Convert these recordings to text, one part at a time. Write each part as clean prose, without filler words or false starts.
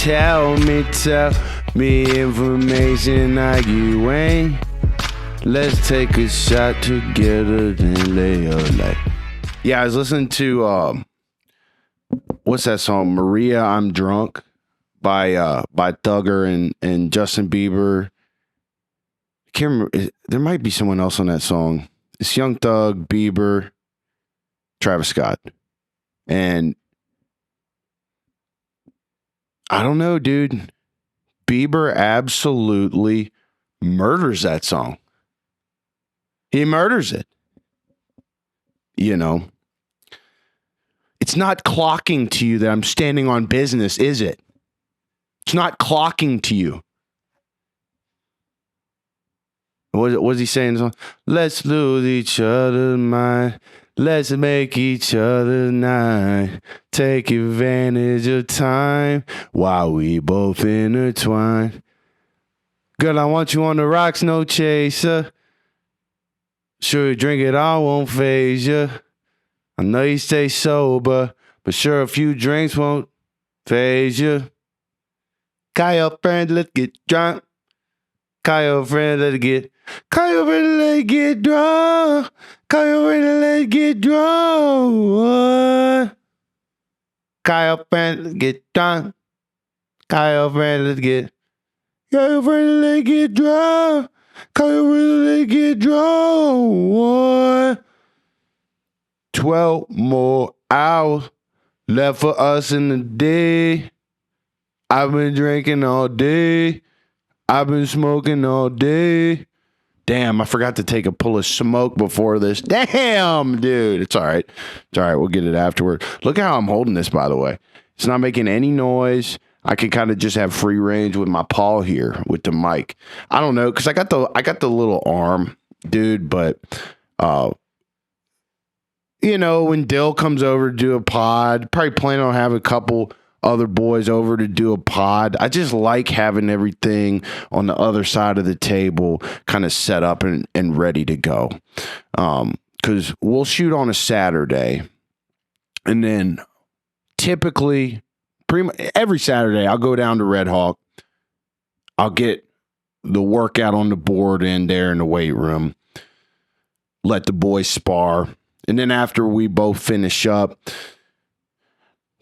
Tell me information like you ain't. Let's take a shot together and lay your life. Yeah, I was listening to what's that song? Maria, I'm Drunk by Thugger and Justin Bieber. I can't remember. There might be someone else on that song. It's Young Thug, Bieber, Travis Scott. And I don't know, dude. Bieber absolutely murders that song. He murders it. You know, it's not clocking to you that I'm standing on business, is it? It's not clocking to you. What was he saying? Let's lose each other's mind. Let's make each other night. Take advantage of time while we both intertwine. Girl, I want you on the rocks, no chaser. Sure, you drink it all won't phase you. I know you stay sober, but sure, a few drinks won't phase you. Call your friend, let's get drunk. Call your friend, let's get. Call your friend, let's get drunk. Call your friend, let's get drunk. Call your friend, let's get drunk. Call your friend, let's get. Call your friend, let's get drunk. Call your friend, let's get drunk. 12 more hours left for us in the day. I've been drinking all day. I've been smoking all day. Damn, I forgot to take a pull of smoke before this. Damn, dude. It's all right. It's all right. We'll get it afterward. Look how I'm holding this, by the way. It's not making any noise. I can kind of just have free range with my paw here with the mic. I don't know, because I got the little arm, dude, but you know, when Dill comes over to do a pod, probably plan on having a couple other boys over to do a pod. I just like having everything on the other side of the table kind of set up and ready to go. Because we'll shoot on a Saturday, and then typically pretty much every Saturday I'll go down to Red Hawk. I'll get the workout on the board in there in the weight room, let the boys spar, and then after we both finish up,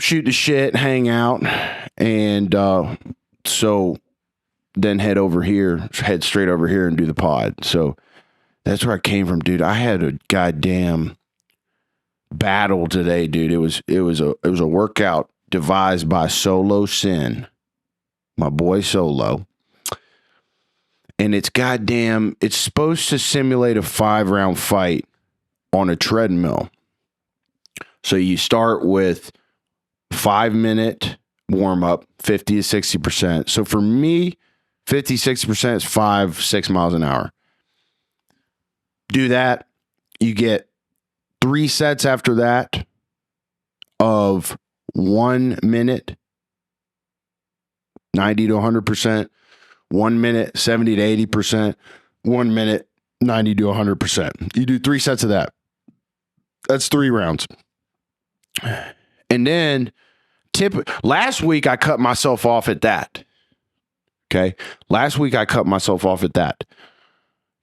shoot the shit, hang out, and so then head straight over here and do the pod. So that's where I came from, dude. I had a goddamn battle today, dude. It was a workout devised by Solo Sin, my boy Solo. And it's supposed to simulate a 5-round fight on a treadmill. So you start with 5-minute warm up, 50 to 60%. So for me, 50, 60% is 5-6 miles an hour. Do that. You get 3 sets after that of 1 minute, 90 to 100%, 1 minute, 70 to 80%, 1 minute, 90 to 100%. You do 3 sets of that. That's 3 rounds. And then last week I cut myself off at that. Okay. Last week I cut myself off at that.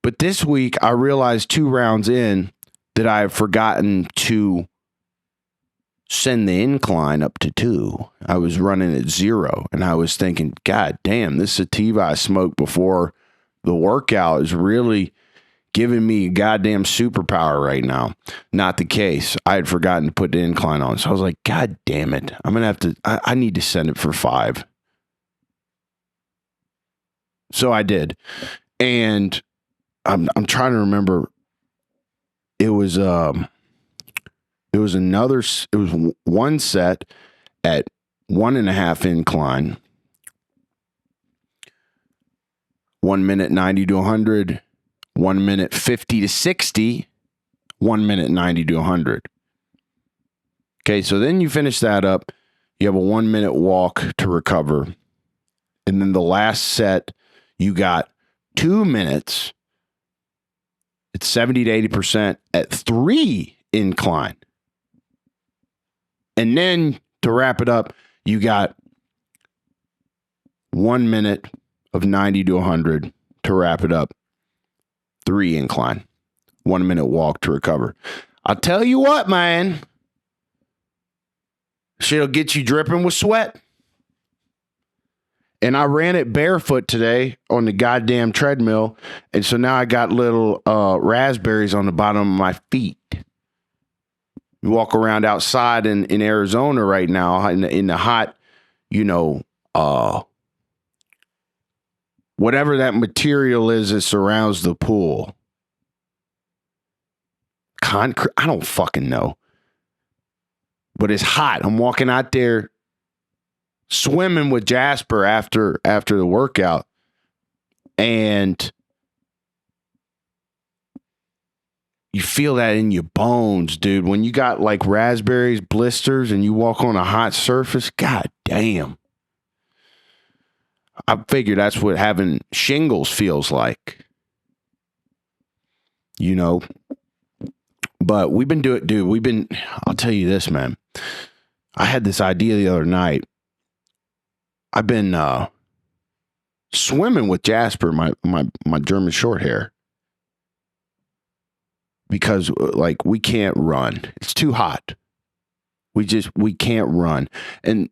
But this week I realized 2 rounds in that I have forgotten to send the incline up to 2. I was running at 0, and I was thinking, God damn, this sativa I smoked before the workout is really giving me a goddamn superpower right now. Not the case. I had forgotten to put the incline on. So I was like, God damn it. I'm going to have to, I need to send it for 5. So I did. And I'm trying to remember. It was one set at 1.5 incline, 1 minute 90 to 100, 1 minute 50 to 60, 1 minute 90 to 100. Okay, so then you finish that up. You have a 1 minute walk to recover. And then the last set, you got 2 minutes. It's 70 to 80% at 3 incline. And then to wrap it up, you got 1 minute of 90 to 100 to wrap it up. 3 incline. 1 minute walk to recover. I'll tell you what, man. Shit'll get you dripping with sweat. And I ran it barefoot today on the goddamn treadmill. And so now I got little raspberries on the bottom of my feet. You walk around outside in Arizona right now in the hot, whatever that material is that surrounds the pool. Concrete, I don't fucking know. But it's hot. I'm walking out there swimming with Jasper after the workout. And you feel that in your bones, dude. When you got like raspberries, blisters, and you walk on a hot surface, god damn. I figure that's what having shingles feels like. But we've been doing, dude, I'll tell you this, man. I had this idea the other night. I've been swimming with Jasper, my German short hair. Because like we can't run. It's too hot. We can't run. And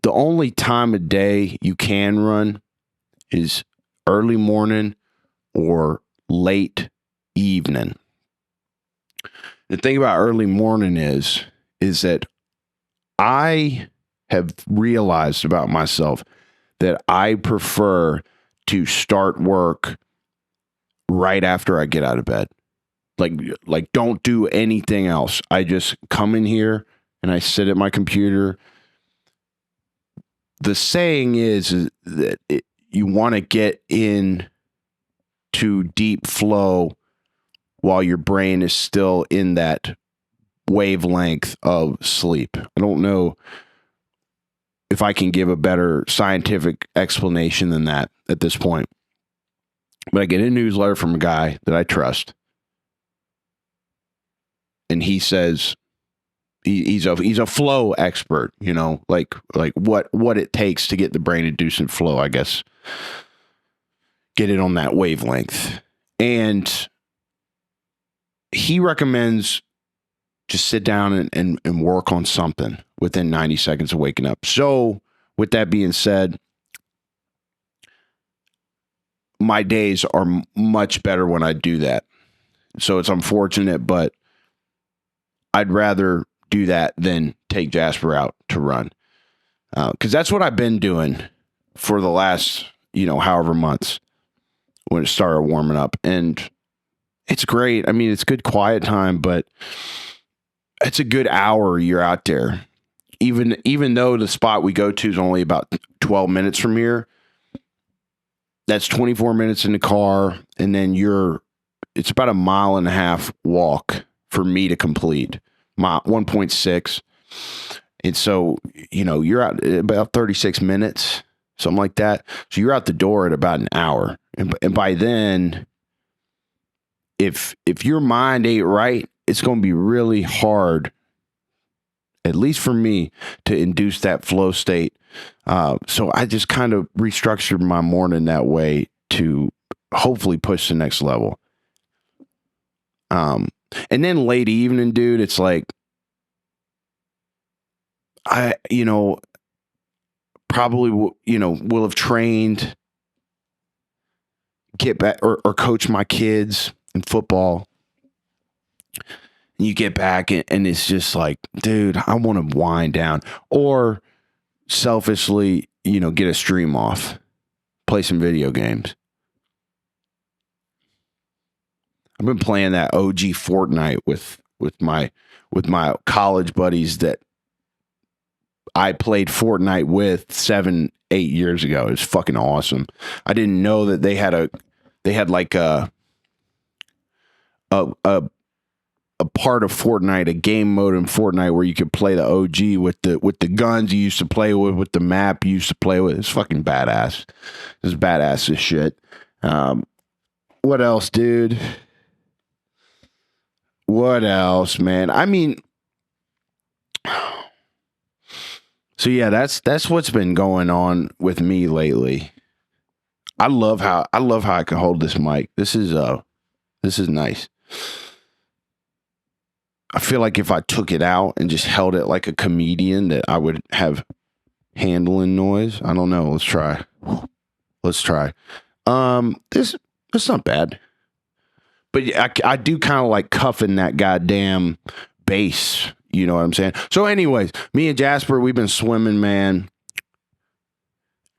the only time of day you can run is early morning or late evening. The thing about early morning is that I have realized about myself that I prefer to start work right after I get out of bed. Like don't do anything else. I just come in here and I sit at my computer. The saying is that you want to get in to deep flow while your brain is still in that wavelength of sleep. I don't know if I can give a better scientific explanation than that at this point. But I get a newsletter from a guy that I trust. And he says he's a flow expert, like what it takes to get the brain to do some flow, I guess. Get it on that wavelength. And he recommends just sit down and work on something within 90 seconds of waking up. So with that being said, my days are much better when I do that. So it's unfortunate, but I'd rather do that than take Jasper out to run. Because that's what I've been doing for the last, however months when it started warming up. And it's great. I mean, it's good quiet time, but it's a good hour you're out there. Even though the spot we go to is only about 12 minutes from here, that's 24 minutes in the car. And then it's about a 1.5 mile walk for me to complete. 1.6. And so, you're out about 36 minutes, something like that. So you're out the door at about an hour. And by then, if your mind ain't right, it's going to be really hard, at least for me, to induce that flow state. So I just kind of restructured my morning that way to hopefully push the next level. And then late evening, dude, it's like, I, probably, will have trained, get back or coach my kids in football. And you get back and it's just like, dude, I want to wind down, or selfishly, get a stream off, play some video games. I've been playing that OG Fortnite with my college buddies that I played Fortnite with 7-8 years ago. It was fucking awesome. I didn't know that they had like a part of Fortnite, a game mode in Fortnite where you could play the OG with the guns you used to play with the map you used to play with. It's fucking badass. It's badass as shit. What else, dude? What else, man? I mean, So yeah, that's what's been going on with me lately. I love how I can hold this mic. This is nice. I feel like if I took it out and just held it like a comedian, that I would have handling noise. I don't know. Let's try. This it's not bad, but I do kind of like cuffing that goddamn bass. You know what I'm saying? So, anyways, me and Jasper, we've been swimming, man.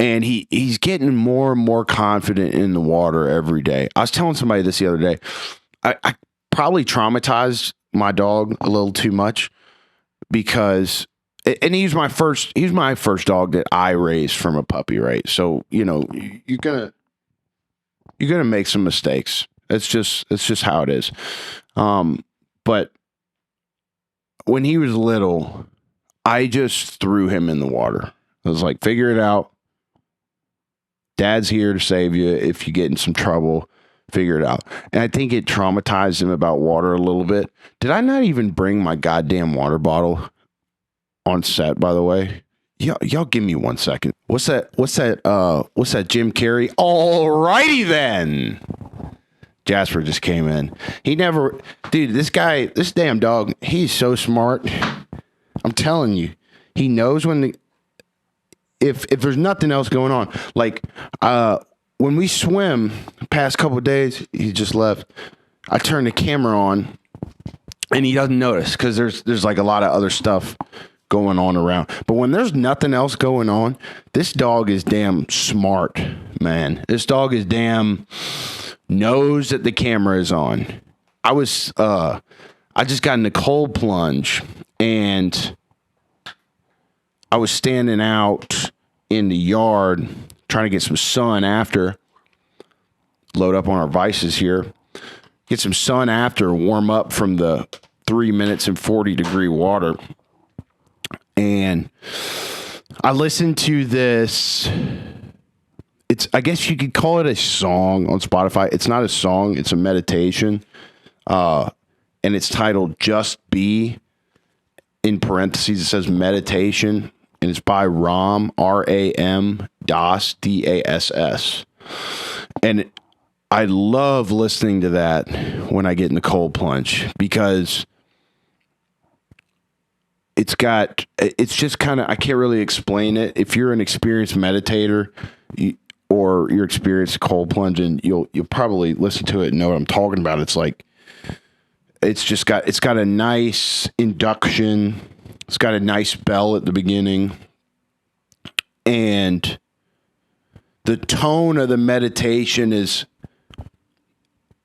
And he's getting more and more confident in the water every day. I was telling somebody this the other day. I probably traumatized my dog a little too much because, and he's my first dog that I raised from a puppy, right? So, you know, you're gonna make some mistakes. It's just how it is. But when he was little, I just threw him in the water. I was like, figure it out. Dad's here to save you if you get in some trouble. Figure it out. And I think it traumatized him about water a little bit. Did I not even bring my goddamn water bottle on set, by the way? Y'all give me 1 second. What's that Jim Carrey? Alrighty then. Jasper just came in. Dude, this damn dog, he's so smart. I'm telling you. He knows when if there's nothing else going on. Like when we swim the past couple of days, he just left. I turn the camera on and he doesn't notice because there's like a lot of other stuff going on around. But when there's nothing else going on, this dog is damn smart, man. This dog is damn knows that the camera is on. I just got in the cold plunge and I was standing out in the yard trying to get some sun after. Load up on our vices here. Get some sun after, warm up from the 3 minutes and 40-degree water. And I listened to this. I guess you could call it a song on Spotify. It's not a song. It's a meditation. And it's titled Just Be. In parentheses, it says meditation. And it's by Ram, R-A-M, Das, D-A-S-S. And I love listening to that when I get in the cold plunge because it's just kind of, I can't really explain it. If you're an experienced meditator or you're experienced cold plunging, you'll probably listen to it and know what I'm talking about. It's like, it's got a nice induction. It's got a nice bell at the beginning. And the tone of the meditation is,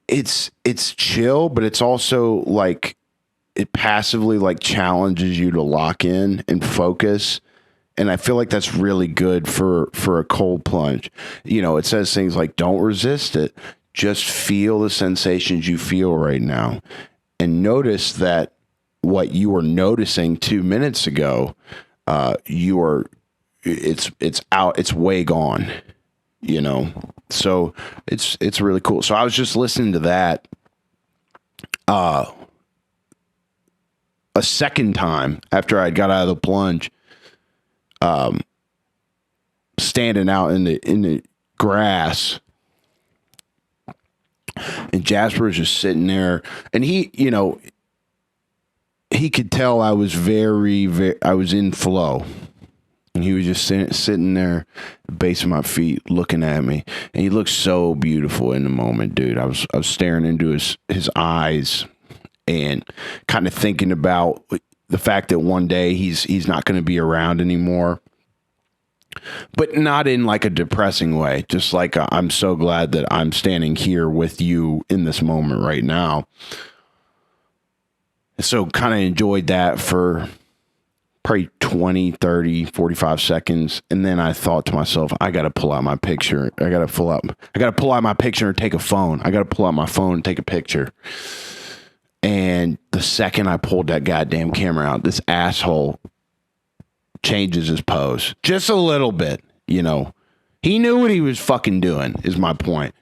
it's chill, but it's also like, it passively like challenges you to lock in and focus. And I feel like that's really good for a cold plunge. You know, it says things like, don't resist it. Just feel the sensations you feel right now. And notice that what you were noticing 2 minutes ago, it's out, it's way gone, you know? So it's really cool. So I was just listening to that, a second time after I got out of the plunge, standing out in the grass, and Jasper was just sitting there, and he, you know, he could tell I was I was in flow, and he was just sitting there, the base of my feet, looking at me, and he looked so beautiful in the moment, dude. I was staring into his eyes, and kind of thinking about the fact that one day he's not going to be around anymore. But not in like a depressing way, just like I'm so glad that I'm standing here with you in this moment right now. So kind of enjoyed that for probably 20, 30, 45 seconds. And then I thought to myself, I got to pull out my picture. I got to pull out my picture and take a phone. I got to pull out my phone and take a picture. And the second I pulled that goddamn camera out, this asshole changes his pose just a little bit, you know. He knew what he was fucking doing, is my point.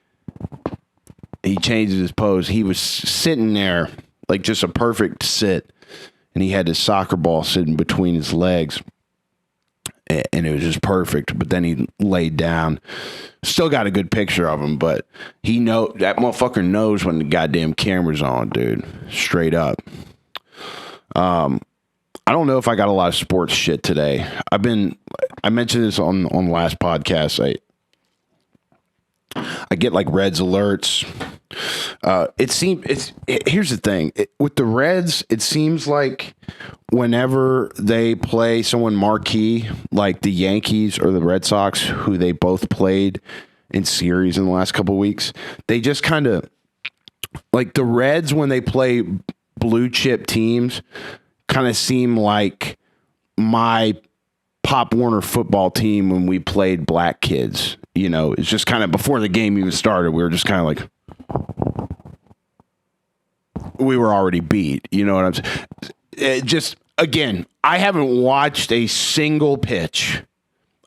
He changes his pose. He was sitting there like just a perfect sit, and he had his soccer ball sitting between his legs. and it was just perfect. But then he laid down. Still got a good picture of him, but that motherfucker knows when the goddamn camera's on, dude. Straight up. I don't know if I got a lot of sports shit today. I mentioned this on the last podcast. I get like Reds alerts. Here's the thing with the Reds. It seems like whenever they play someone marquee, like the Yankees or the Red Sox, who they both played in series in the last couple of weeks, they just kind of like the Reds when they play blue chip teams kind of seem like my Pop Warner football team when we played black kids. It's just kind of before the game even started, we were just kind of like, we were already beat. You know what I'm saying? Again, I haven't watched a single pitch.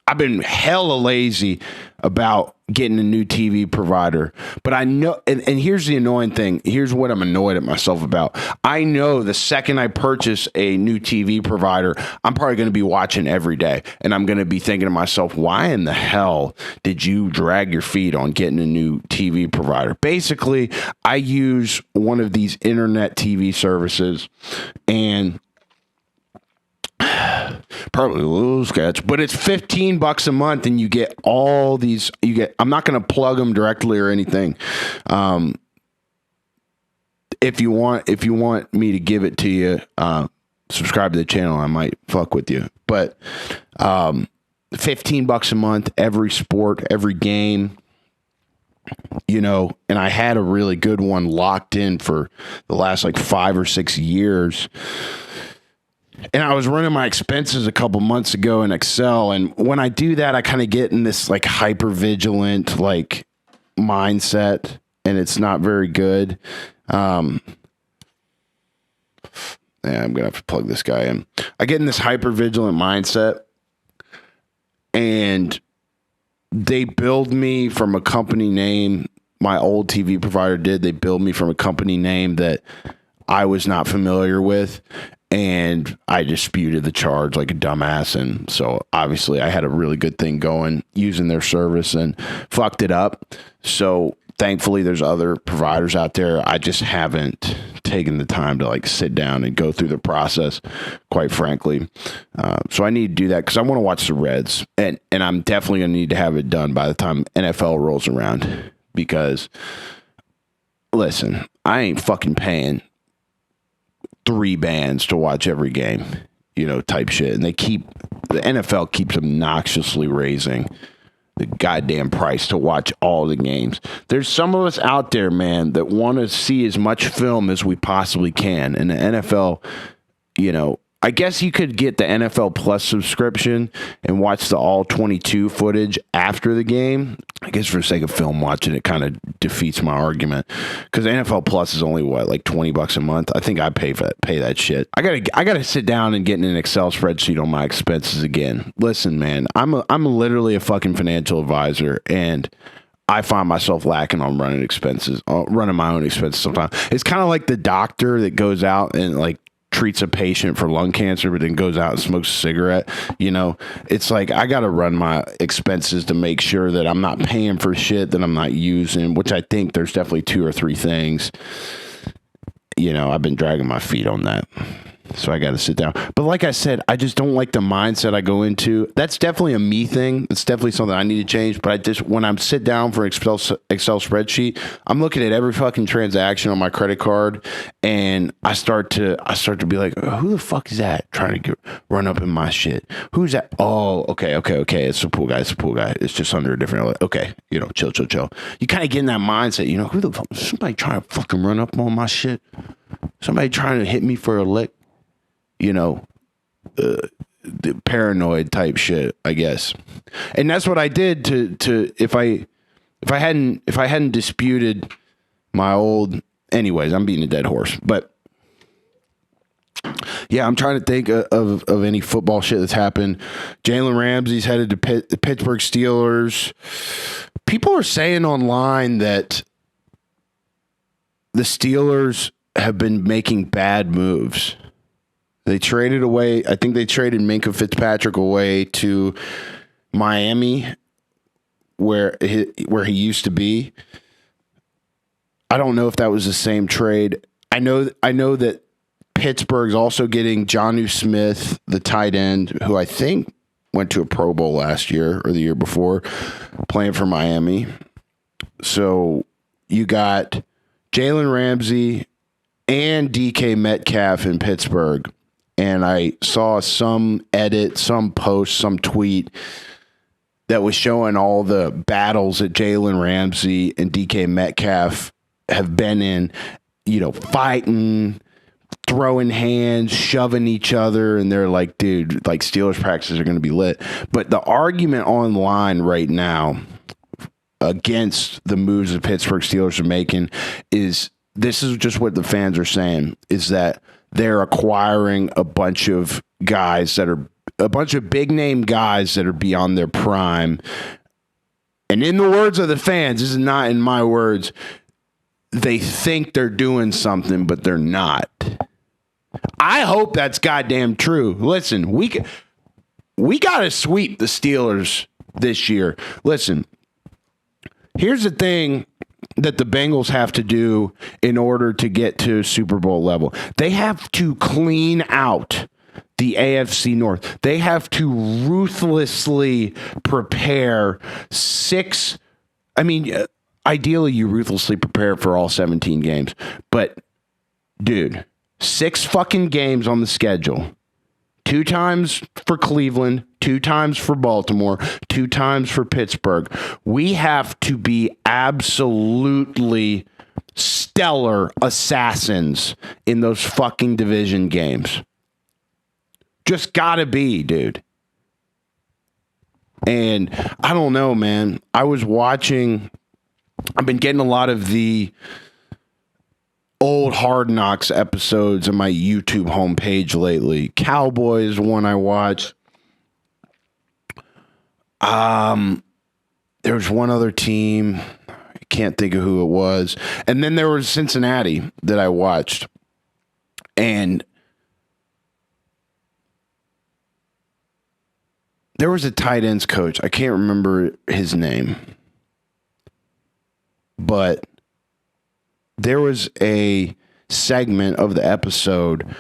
I've been hella lazy about getting a new TV provider, but I know, and here's the annoying thing. Here's what I'm annoyed at myself about. I know the second I purchase a new TV provider, I'm probably going to be watching every day, and I'm going to be thinking to myself, why in the hell did you drag your feet on getting a new TV provider? Basically, I use one of these internet TV services, and probably a little sketch, but it's $15 a month, and you get all these. I'm not going to plug them directly or anything. If you want me to give it to you, subscribe to the channel. I might fuck with you, but $15 a month, every sport, every game. And I had a really good one locked in for the last like 5 or 6 years. And I was running my expenses a couple months ago in Excel. And when I do that, I kind of get in this like hyper vigilant like mindset, and it's not very good. I'm going to have to plug this guy in. I get in this hyper vigilant mindset, and they billed me from a company name. My old TV provider did. They billed me from a company name that I was not familiar with. And I disputed the charge like a dumbass. And so obviously I had a really good thing going using their service and fucked it up. So thankfully there's other providers out there. I just haven't taken the time to like sit down and go through the process, quite frankly. So I need to do that because I want to watch the Reds, and I'm definitely going to need to have it done by the time NFL rolls around, because listen, I ain't fucking paying 3 bands to watch every game, type shit. And the NFL keeps obnoxiously raising the goddamn price to watch all the games. There's some of us out there, man, that want to see as much film as we possibly can. And the NFL, I guess you could get the NFL Plus subscription and watch the all 22 footage after the game. I guess for the sake of film watching, it kind of defeats my argument, because NFL Plus is only like $20 a month. I think I pay that shit. I gotta sit down and get in an Excel spreadsheet on my expenses again. Listen, man, I'm literally a fucking financial advisor, and I find myself lacking on running my own expenses sometimes. It's kind of like the doctor that goes out and like treats a patient for lung cancer, but then goes out and smokes a cigarette. It's like I got to run my expenses to make sure that I'm not paying for shit that I'm not using, which I think there's definitely 2 or 3 things. I've been dragging my feet on that. So I got to sit down. But like I said, I just don't like the mindset I go into. That's definitely a me thing. It's definitely something I need to change. But when I sit down for Excel spreadsheet, I'm looking at every fucking transaction on my credit card, and I start to be like, who the fuck is that trying to run up in my shit? Who's that? Oh, okay. It's a pool guy. It's just under a different. Okay, chill. You kind of get in that mindset. Who the fuck? Somebody trying to fucking run up on my shit. Somebody trying to hit me for a lick. The paranoid type shit, I guess. And that's what I did to if I hadn't disputed my old, anyways, I'm beating a dead horse, but yeah, I'm trying to think of any football shit that's happened. Jalen Ramsey's headed to the Pittsburgh Steelers. People are saying online that the Steelers have been making bad moves. They traded away. I think they traded Minkah Fitzpatrick away to Miami, where he used to be. I don't know if that was the same trade. I know that Pittsburgh's also getting Jonnu Smith, the tight end, who I think went to a Pro Bowl last year or the year before, playing for Miami. So you got Jalen Ramsey and DK Metcalf in Pittsburgh. And I saw some edit, some post, some tweet that was showing all the battles that Jalen Ramsey and DK Metcalf have been in, fighting, throwing hands, shoving each other. And they're like, dude, like Steelers practices are going to be lit. But the argument online right now against the moves the Pittsburgh Steelers are making is, this is just what the fans are saying, is that they're acquiring a bunch of guys that are a bunch of big name guys that are beyond their prime. And in the words of the fans, this is not in my words, they think they're doing something, but they're not. I hope that's goddamn true. Listen, we got to sweep the Steelers this year. Listen, here's the thing that the Bengals have to do in order to get to Super Bowl level. They have to clean out the AFC North. They have to ruthlessly prepare ideally you ruthlessly prepare for all 17 games. But, dude, 6 fucking games on the schedule. 2 times for Cleveland, 2 times for Baltimore, 2 times for Pittsburgh. We have to be absolutely stellar assassins in those fucking division games. Just gotta be, dude. And I don't know, man. I've been getting a lot of the old Hard Knocks episodes on my YouTube homepage lately. Cowboys, one I watched. There was one other team. I can't think of who it was. And then there was Cincinnati that I watched. And there was a tight ends coach. I can't remember his name. But there was a segment of the episode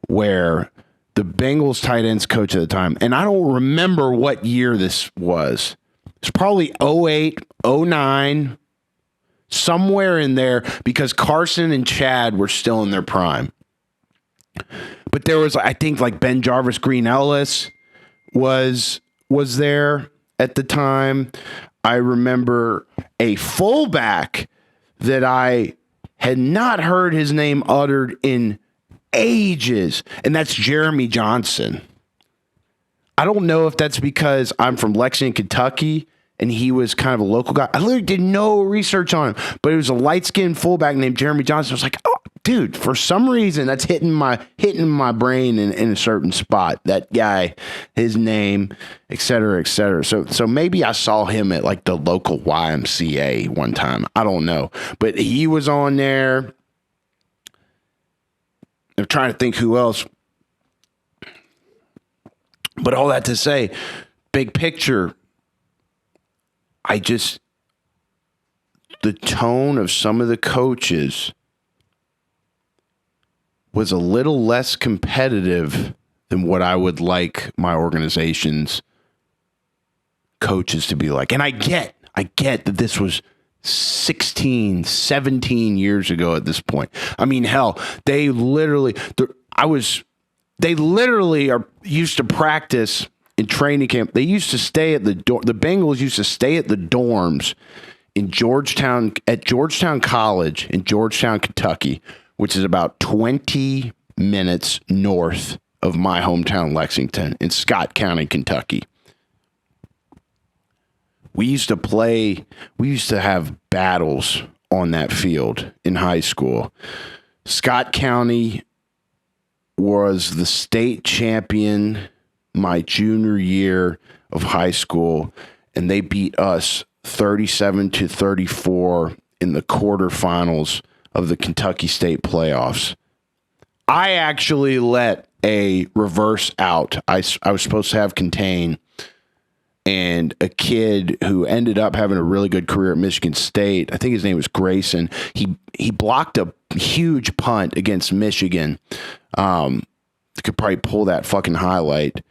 where the Bengals tight ends coach at the time, and I don't remember what year this was. It's probably 08, 09, somewhere in there, because Carson and Chad were still in their prime. But there was, I think, like Ben Jarvis Green Ellis was there at the time. I remember a fullback that I had not heard his name uttered in ages, and that's Jeremy Johnson. I don't know if that's because I'm from Lexington, Kentucky, and he was kind of a local guy. I literally did no research on him, but it was a light-skinned fullback named Jeremy Johnson. I was like, oh, dude, for some reason that's hitting my brain in a certain spot. That guy, his name, et cetera, et cetera. So maybe I saw him at like the local YMCA one time. I don't know, but he was on there. I'm trying to think who else. But all that to say, big picture, the tone of some of the coaches was a little less competitive than what I would like my organization's coaches to be like. And I get that this was 16, 17 years ago at this point. I mean, hell, they literally are used to practice in training camp. They used to stay at the Bengals used to stay at the dorms in Georgetown College in Georgetown, Kentucky, which is about 20 minutes north of my hometown, Lexington, in Scott County, Kentucky. We used to have battles on that field in high school. Scott County was the state champion my junior year of high school, and they beat us 37-34 in the quarterfinals of the Kentucky State playoffs. I actually let a reverse out. I was supposed to have contain, and a kid who ended up having a really good career at Michigan State, I think his name was Grayson, he blocked a huge punt against Michigan. Could probably pull that fucking highlight.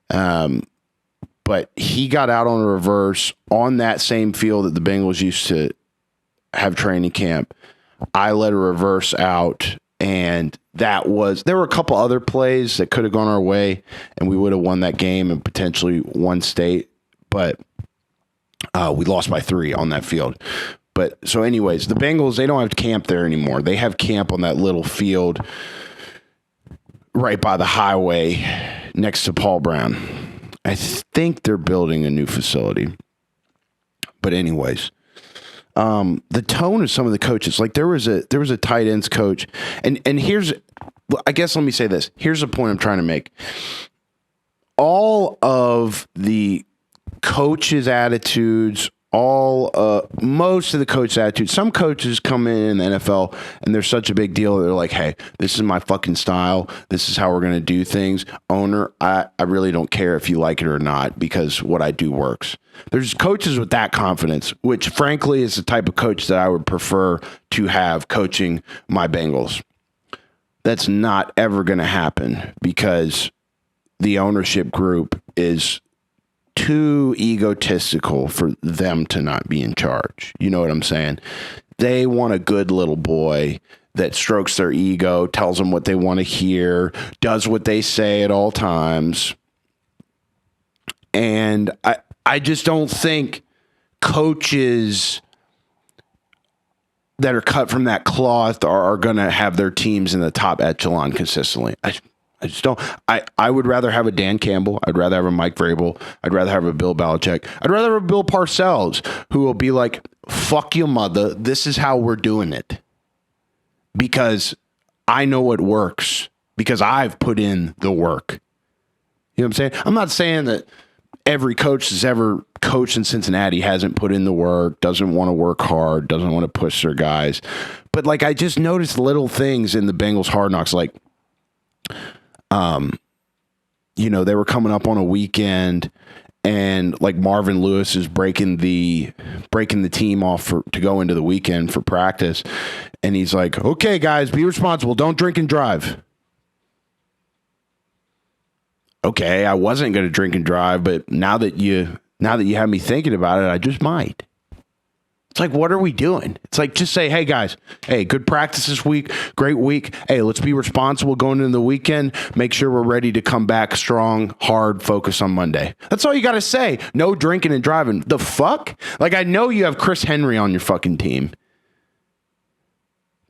But he got out on a reverse on that same field that the Bengals used to have training camp. I let a reverse out, and there were a couple other plays that could have gone our way, and we would have won that game and potentially won state, but we lost by 3 on that field. But so anyways, the Bengals, they don't have camp there anymore. They have camp on that little field right by the highway next to Paul Brown. I think they're building a new facility. But anyways, the tone of some of the coaches, like there was a tight ends coach, and here's, I guess let me say this. Here's the point I'm trying to make. All of the coaches' attitudes, most of the coaches' attitudes, some coaches come in the NFL and they're such a big deal. They're like, hey, this is my fucking style. This is how we're going to do things. Owner, I really don't care if you like it or not because what I do works. There's coaches with that confidence, which frankly is the type of coach that I would prefer to have coaching my Bengals. That's not ever going to happen because the ownership group is too egotistical for them to not be in charge. You know what I'm saying? They want a good little boy that strokes their ego, tells them what they want to hear, does what they say at all times. And I just don't think coaches that are cut from that cloth are going to have their teams in the top echelon consistently. I just don't. I would rather have a Dan Campbell. I'd rather have a Mike Vrabel. I'd rather have a Bill Belichick. I'd rather have a Bill Parcells who will be like, fuck your mother. This is how we're doing it. Because I know it works. Because I've put in the work. You know what I'm saying? I'm not saying that every coach that's ever coached in Cincinnati hasn't put in the work, doesn't want to work hard, doesn't want to push their guys. But like I just noticed little things in the Bengals Hard Knocks, like they were coming up on a weekend and like Marvin Lewis is breaking the team off to go into the weekend for practice. And he's like, okay, guys, be responsible. Don't drink and drive. Okay, I wasn't going to drink and drive, but now that you have me thinking about it, I just might. It's like, what are we doing? It's like, just say, hey, guys, hey, good practice this week. Great week. Hey, let's be responsible going into the weekend. Make sure we're ready to come back strong, hard, focus on Monday. That's all you got to say. No drinking and driving. The fuck? Like, I know you have Chris Henry on your fucking team.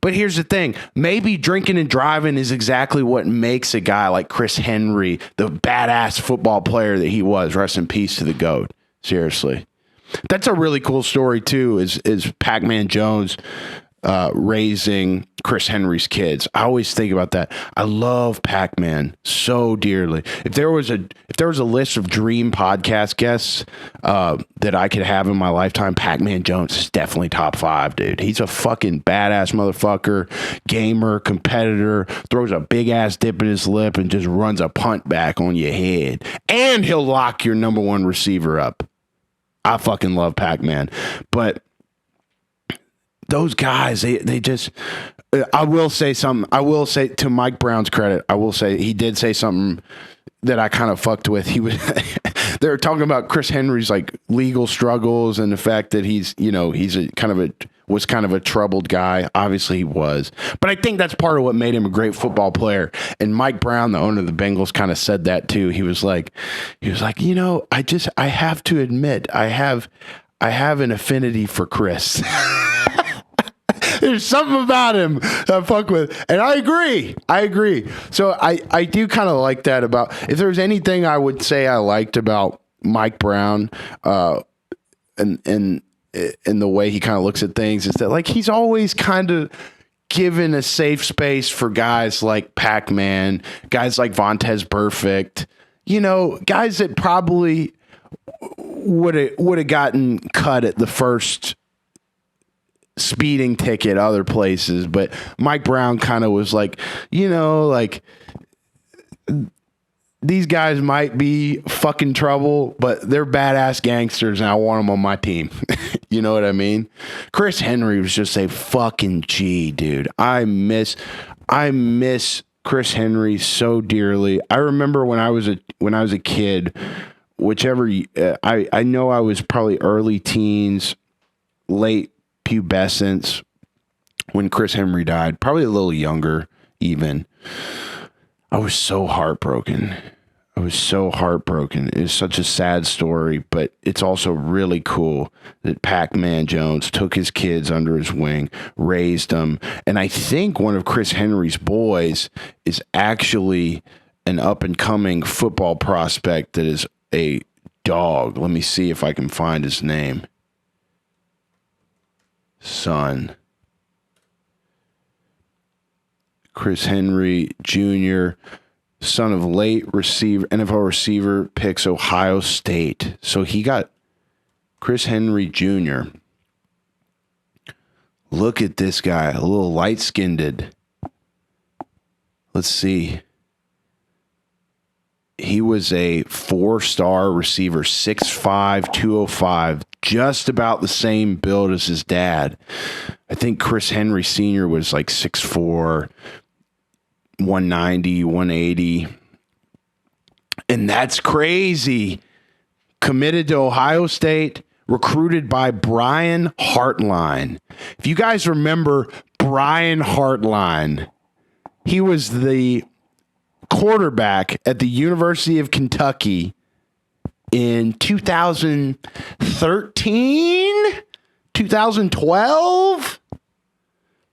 But here's the thing. Maybe drinking and driving is exactly what makes a guy like Chris Henry the badass football player that he was. Rest in peace to the GOAT. Seriously. That's a really cool story, too, is Pacman Jones raising Chris Henry's kids. I always think about that. I love Pacman so dearly. If there was a list of dream podcast guests that I could have in my lifetime, Pacman Jones is definitely top 5, dude. He's a fucking badass motherfucker, gamer, competitor, throws a big ass dip in his lip and just runs a punt back on your head. And he'll lock your number 1 receiver up. I fucking love Pacman. But those guys, they just, I will say something. I will say, to Mike Brown's credit, I will say he did say something that I kind of fucked with. He was, they were talking about Chris Henry's like legal struggles and the fact that he's was kind of a troubled guy. Obviously he was, but I think that's part of what made him a great football player. And Mike Brown, the owner of the Bengals, kind of said that too. He was like, I have to admit, I have an affinity for Chris. There's something about him that I fuck with. And I agree. So I do kind of like that about, if there's anything I would say I liked about Mike Brown, and the way he kind of looks at things, is that like he's always kind of given a safe space for guys like Pacman, guys like Vontaze Burfict, guys that probably would have gotten cut at the first speeding ticket other places, but Mike Brown kind of was like, these guys might be fucking trouble, but they're badass gangsters, and I want them on my team. You know what I mean? Chris Henry was just a fucking G, dude. I miss Chris Henry so dearly. I remember when I was a kid, I know I was probably early teens, late pubescence when Chris Henry died, probably a little younger even. I was so heartbroken. It's such a sad story, but it's also really cool that Pacman Jones took his kids under his wing, raised them. And I think one of Chris Henry's boys is actually an up and coming football prospect that is a dog. Let me see if I can find his name. Son. Chris Henry Jr., son of late NFL receiver, picks Ohio State. So he got Chris Henry Jr. Look at this guy, a little light-skinned. Let's see. He was a 4-star receiver, 6'5", 205, just about the same build as his dad. I think Chris Henry Sr. was like 6'4", 190, 180. And that's crazy. Committed to Ohio State, recruited by Brian Hartline. If you guys remember Brian Hartline, he was the quarterback at the University of Kentucky in 2013, 2012.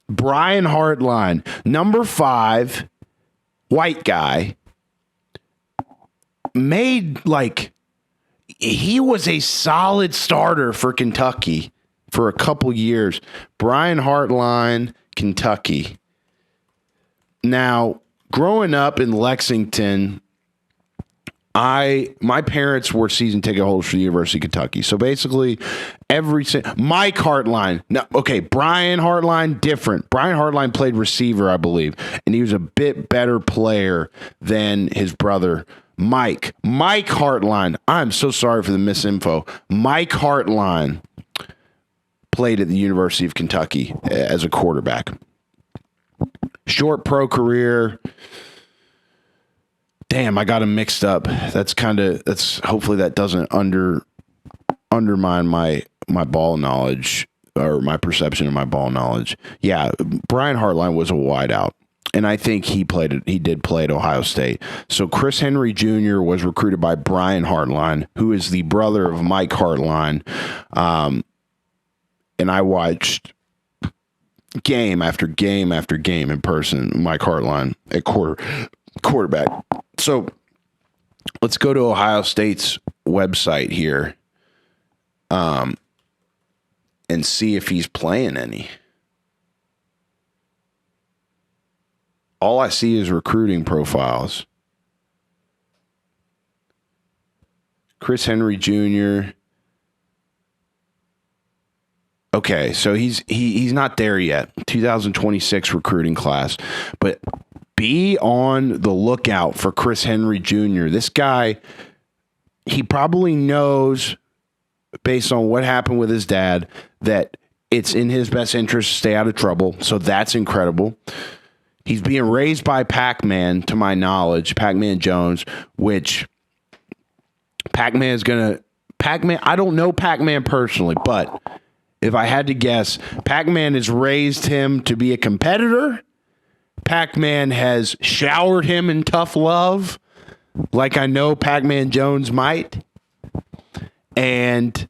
Brian Hartline, number 5, white guy, he was a solid starter for Kentucky for a couple years. Brian Hartline, Kentucky. Now, growing up in Lexington, my parents were season ticket holders for the University of Kentucky. So basically, Mike Hartline. No, okay, Brian Hartline, different. Brian Hartline played receiver, I believe, and he was a bit better player than his brother, Mike. Mike Hartline. I'm so sorry for the misinfo. Mike Hartline played at the University of Kentucky as a quarterback. Short pro career. Damn, I got him mixed up. Hopefully that doesn't undermine my ball knowledge or my perception of my ball knowledge. Yeah, Brian Hartline was a wideout, and I think he did play at Ohio State. So Chris Henry Jr. was recruited by Brian Hartline, who is the brother of Mike Hartline. And I watched game after game after game in person, Mike Hartline at quarterback. So let's go to Ohio State's website here and see if he's playing any. All I see is recruiting profiles. Chris Henry Jr. Okay, so he's not there yet. 2026 recruiting class. But be on the lookout for Chris Henry Jr. This guy, he probably knows, based on what happened with his dad, that it's in his best interest to stay out of trouble. So that's incredible. He's being raised by Pacman, to my knowledge, Pacman Jones, which Pacman is going to... I don't know Pacman personally, but if I had to guess, Pacman has raised him to be a competitor. Pacman has showered him in tough love, like I know Pacman Jones might. And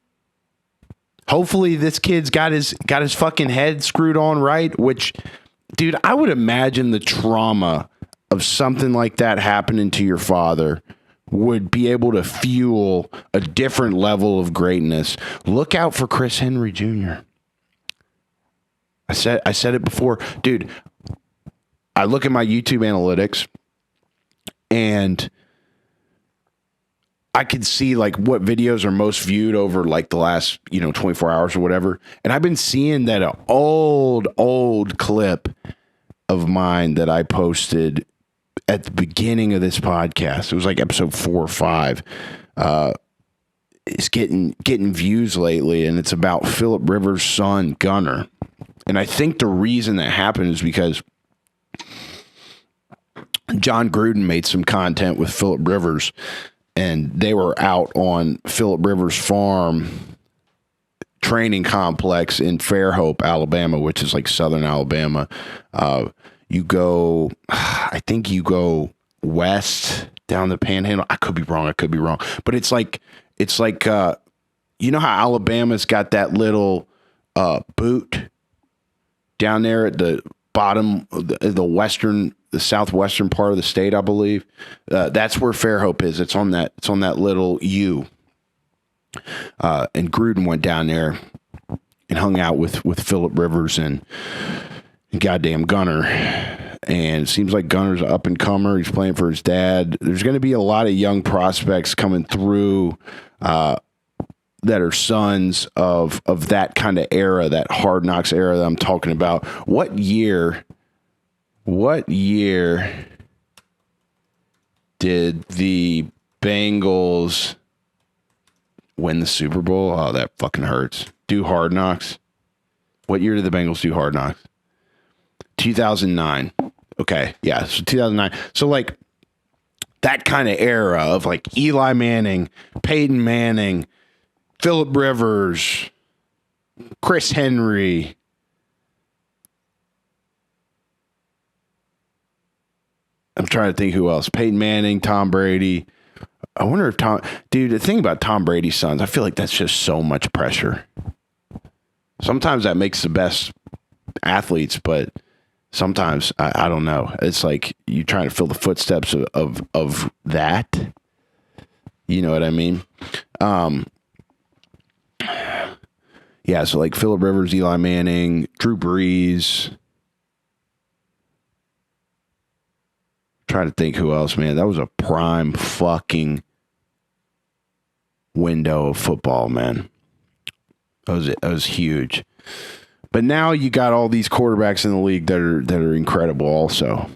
hopefully this kid's got his fucking head screwed on right, which, dude, I would imagine the trauma of something like that happening to your father would be able to fuel a different level of greatness. Look out for Chris Henry Jr. I said it before, dude. I look at my YouTube analytics and I could see like what videos are most viewed over like the last, 24 hours or whatever. And I've been seeing that an old clip of mine that I posted at the beginning of this podcast. It was like episode 4 or 5. Is getting views lately, and it's about Phillip Rivers' son, Gunner. And I think the reason that happened is because John Gruden made some content with Phillip Rivers, and they were out on Phillip Rivers' farm training complex in Fairhope, Alabama, which is like southern Alabama. You go west down the Panhandle. I could be wrong, but it's like you know how Alabama's got that little boot down there at the bottom, the southwestern part of the state, I believe. That's where Fairhope is. It's on that little U. And Gruden went down there and hung out with Phillip Rivers and goddamn Gunner. And it seems like Gunner's an up-and-comer. He's playing for his dad. There's going to be a lot of young prospects coming through that are sons of that kind of era, that Hard Knocks era that I'm talking about. What year did the Bengals win the Super Bowl? Oh, that fucking hurts. Do Hard Knocks? What year did the Bengals do Hard Knocks? 2009. Okay, yeah, so 2009. So like that kind of era of like Eli Manning, Peyton Manning, Phillip Rivers, Chris Henry. I'm trying to think who else. Peyton Manning, Tom Brady. I wonder if the thing about Tom Brady's sons, I feel like that's just so much pressure. Sometimes that makes the best athletes, but sometimes I don't know. It's like you trying to fill the footsteps of that. You know what I mean? Yeah, so like Phillip Rivers, Eli Manning, Drew Brees. Trying to think who else, man. That was a prime fucking window of football, man. That was huge. But now you got all these quarterbacks in the league that are incredible also.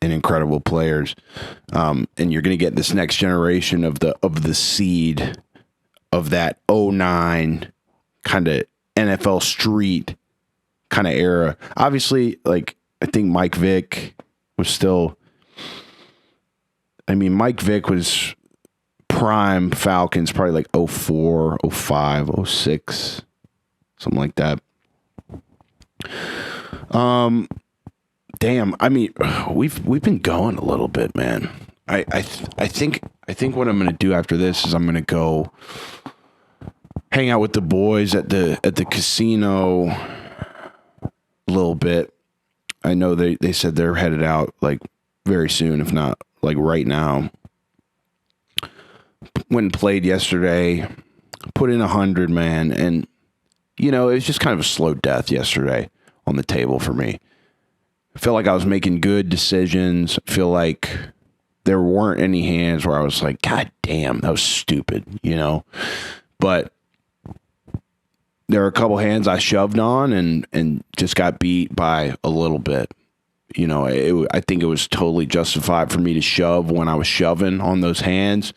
And incredible players. And you're going to get this next generation of the seed of that 09 kind of NFL street kind of era. Obviously, like I think Mike Vick was still, Mike Vick was prime Falcons, probably like 04, 05, 06, something like that. Damn, we've been going a little bit, man. I think what I'm gonna do after this is I'm gonna go hang out with the boys at the casino a little bit. I know they said they're headed out like very soon, if not like right now. Went and played yesterday, put in 100, man, and it was just kind of a slow death yesterday on the table for me. I feel like I was making good decisions. I feel like there weren't any hands where I was like, God damn, that was stupid, But there are a couple hands I shoved on and just got beat by a little bit. I think it was totally justified for me to shove when I was shoving on those hands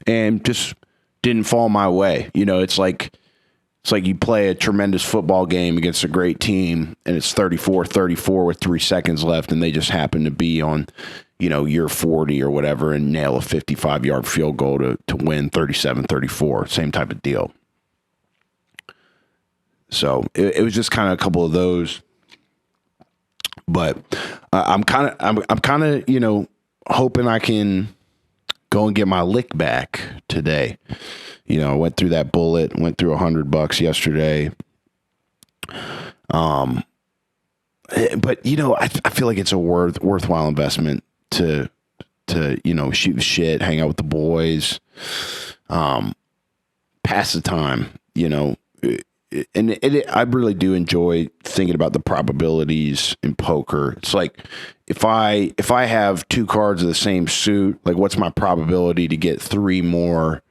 and just didn't fall my way. It's like you play a tremendous football game against a great team and it's 34-34 with 3 seconds left and they just happen to be on, year 40 or whatever and nail a 55-yard field goal to win 37-34. Same type of deal. So it was just kind of a couple of those, but I'm kind of hoping I can go and get my lick back today. I went through that bullet, went through $100 yesterday. But I feel like it's a worthwhile investment to shoot the shit, hang out with the boys, pass the time, And I really do enjoy thinking about the probabilities in poker. It's like if I have 2 cards of the same suit, like what's my probability to get 3 more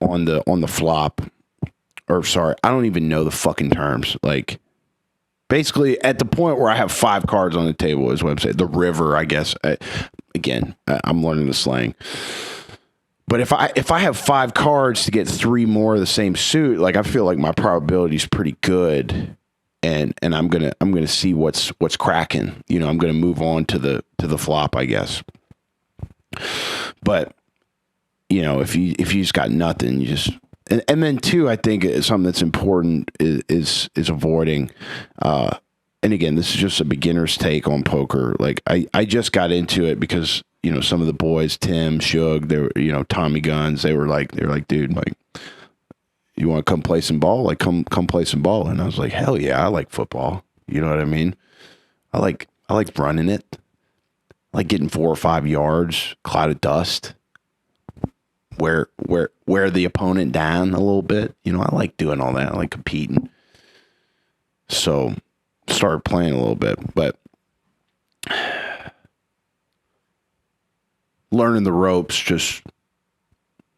on the flop? Or sorry, I don't even know the fucking terms. Like Basically, at the point where I have 5 cards on the table is what I'm saying. The river, I guess. I'm learning the slang. But if I have 5 cards to get 3 more of the same suit, like I feel like my probability is pretty good, and I'm gonna see what's cracking. You know, I'm gonna move on to the flop, I guess. But you know, if you just got nothing, you just and then too, I think something that's important is avoiding. And again, this is just a beginner's take on poker. Like I just got into it because, you know, some of the boys, Tim, Shug, they were, you know, Tommy Guns, they were like, dude, like, you want to come play some ball? Like, come play some ball. And I was like, hell yeah, I like football. You know what I mean? I like running it. I like getting 4 or 5 yards, cloud of dust. Wear the opponent down a little bit. You know, I like doing all that. I like competing. So started playing a little bit, but learning the ropes, just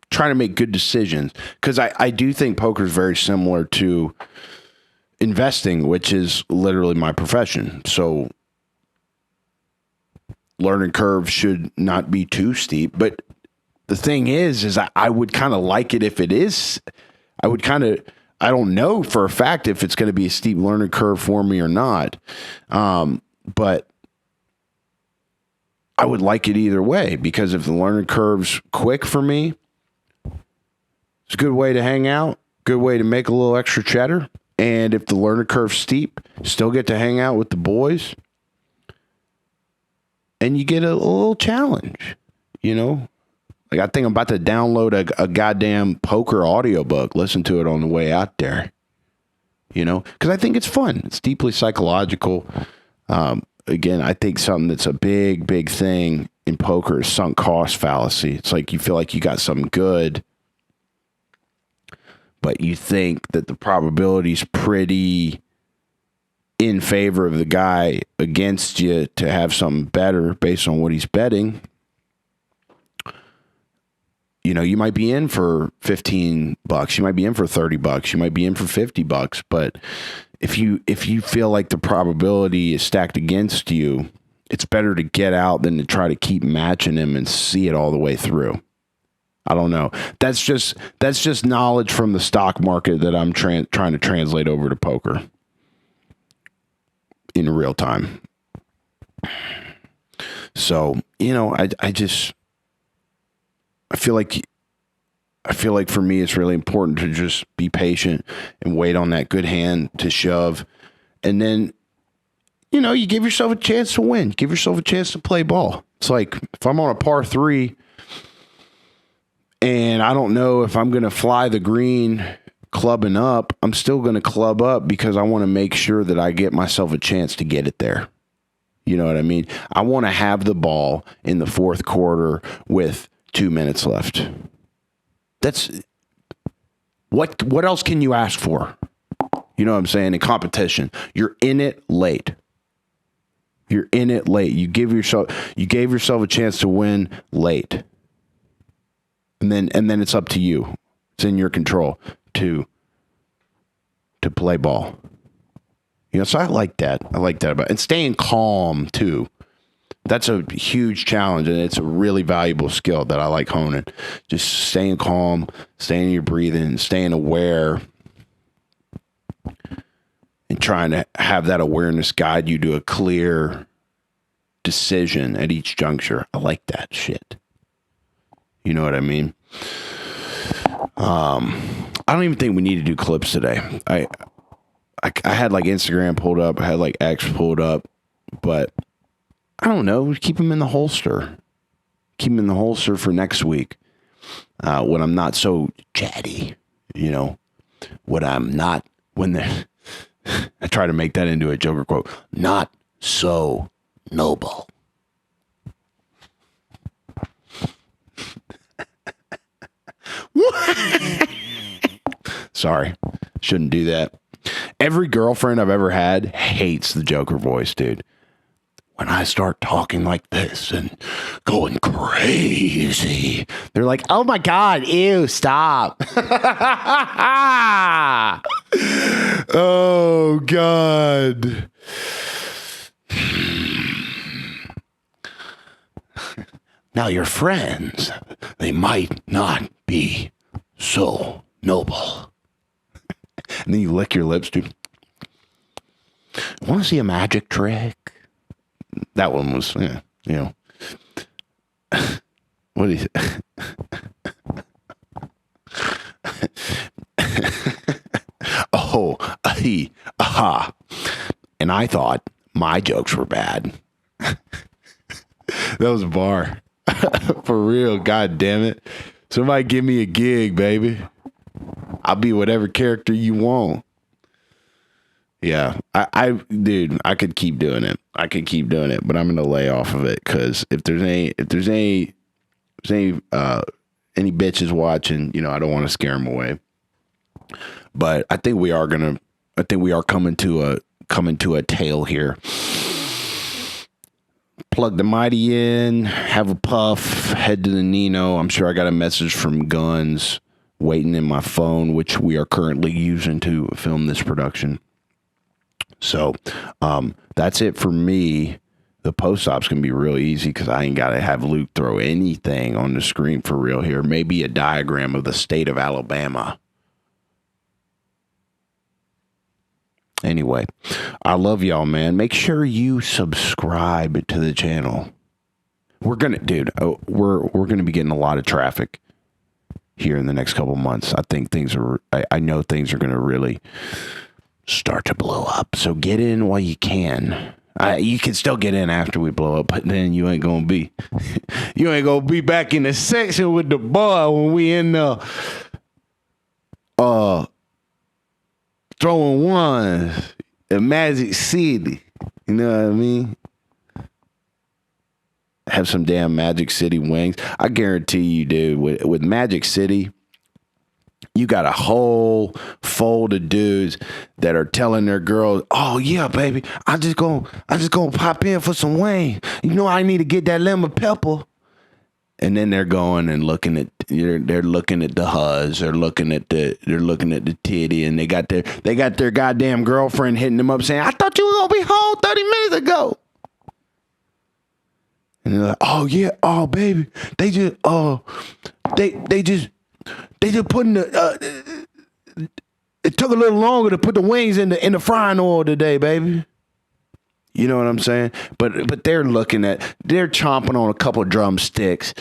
trying to make good decisions. Because I do think poker is very similar to investing, which is literally my profession. So learning curve should not be too steep. But the thing is I would kind of like it if it is. I don't know for a fact if it's going to be a steep learning curve for me or not. But I would like it either way, because if the learning curve's quick for me, it's a good way to hang out, good way to make a little extra cheddar. And if the learning curve's steep, still get to hang out with the boys. And you get a little challenge, you know? Like, I think I'm about to download a goddamn poker audiobook, listen to it on the way out there, you know, because I think it's fun. It's deeply psychological. Again, I think something that's a big, big thing in poker is sunk cost fallacy. It's like you feel like you got something good, but you think that the probability is pretty in favor of the guy against you to have something better based on what he's betting. You know, you might be in for $15, you might be in for $30, you might be in for $50, but if you feel like the probability is stacked against you, it's better to get out than to try to keep matching him and see it all the way through. I don't know. That's just knowledge from the stock market that I'm trying to translate over to poker in real time. So, you know, I feel like for me, it's really important to just be patient and wait on that good hand to shove. And then, you know, you give yourself a chance to win. Give yourself a chance to play ball. It's like if I'm on a par 3 and I don't know if I'm going to fly the green clubbing up, I'm still going to club up because I want to make sure that I get myself a chance to get it there. You know what I mean? I want to have the ball in the 4th quarter with 2 minutes left. That's what else can you ask for? You know what I'm saying? In competition, you're in it late. You're in it late. You gave yourself a chance to win late. And then it's up to you. It's in your control to play ball. You know, so I like that. I like that about it. And staying calm too. That's a huge challenge, and it's a really valuable skill that I like honing. Just staying calm, staying in your breathing, staying aware, and trying to have that awareness guide you to a clear decision at each juncture. I like that shit. You know what I mean? I don't even think we need to do clips today. I had like Instagram pulled up, I had like X pulled up, but I don't know. Keep them in the holster. Keep them in the holster for next week. When I'm not so chatty, you know, I try to make that into a Joker quote, not so noble. Sorry. Shouldn't do that. Every girlfriend I've ever had hates the Joker voice, dude. When I start talking like this and going crazy, they're like, oh my God, ew, stop. Oh, God. Now, your friends, they might not be so noble. And then you lick your lips, dude. Want to see a magic trick? That one was, yeah, you know. What do you Oh, aha. And I thought my jokes were bad. That was a bar. For real, god damn it. Somebody give me a gig, baby. I'll be whatever character you want. Yeah, dude, I could keep doing it. But I'm gonna lay off of it because if there's any bitches watching, you know, I don't want to scare them away. But I think we are coming to a tail here. Plug the mighty in, have a puff, head to the Nino. I'm sure I got a message from Guns waiting in my phone, which we are currently using to film this production. So that's it for me. The post-op's going to be real easy because I ain't got to have Luke throw anything on the screen for real here. Maybe a diagram of the state of Alabama. Anyway, I love y'all, man. Make sure you subscribe to the channel. We're going to be getting a lot of traffic here in the next couple months. I know things are going to really start to blow up. So get in while you can. You can still get in after we blow up, but then you ain't gonna be back in the section with the boy when we in the throwing ones in Magic City. You know what I mean? Have some damn Magic City wings. I guarantee you, dude, with Magic City, you got a whole fold of dudes that are telling their girls, "Oh yeah, baby, I just gonna pop in for some wings. You know I need to get that lemon pepper." And then they're going and looking at the huzz, they're looking at the titty, and they got their goddamn girlfriend hitting them up saying, "I thought you were gonna be home 30 minutes ago." And they're like, "Oh yeah, oh baby, they just putting it took a little longer to put the wings in the frying oil today, baby." You know what I'm saying? But they're chomping on a couple drumsticks,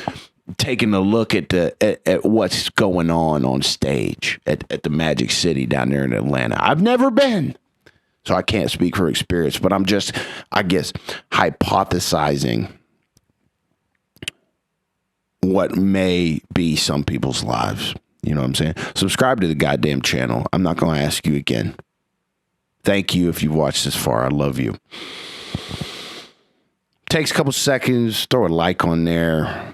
taking a look at what's going on stage at the Magic City down there in Atlanta. I've never been, so I can't speak for experience, but I'm just, I guess, hypothesizing what may be some people's lives. You know what I'm saying? Subscribe to the goddamn channel. I'm not going to ask you again. Thank you if you've watched this far. I love you. Takes a couple seconds. Throw a like on there.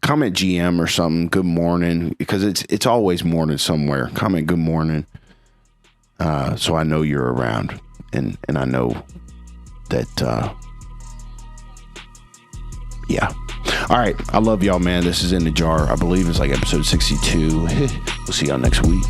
Comment GM or something. Good morning. Because it's always morning somewhere. Comment good morning. So I know you're around. And I know that, yeah. All right. I love y'all, man. This is In the Jar. I believe it's like episode 62. We'll see y'all next week.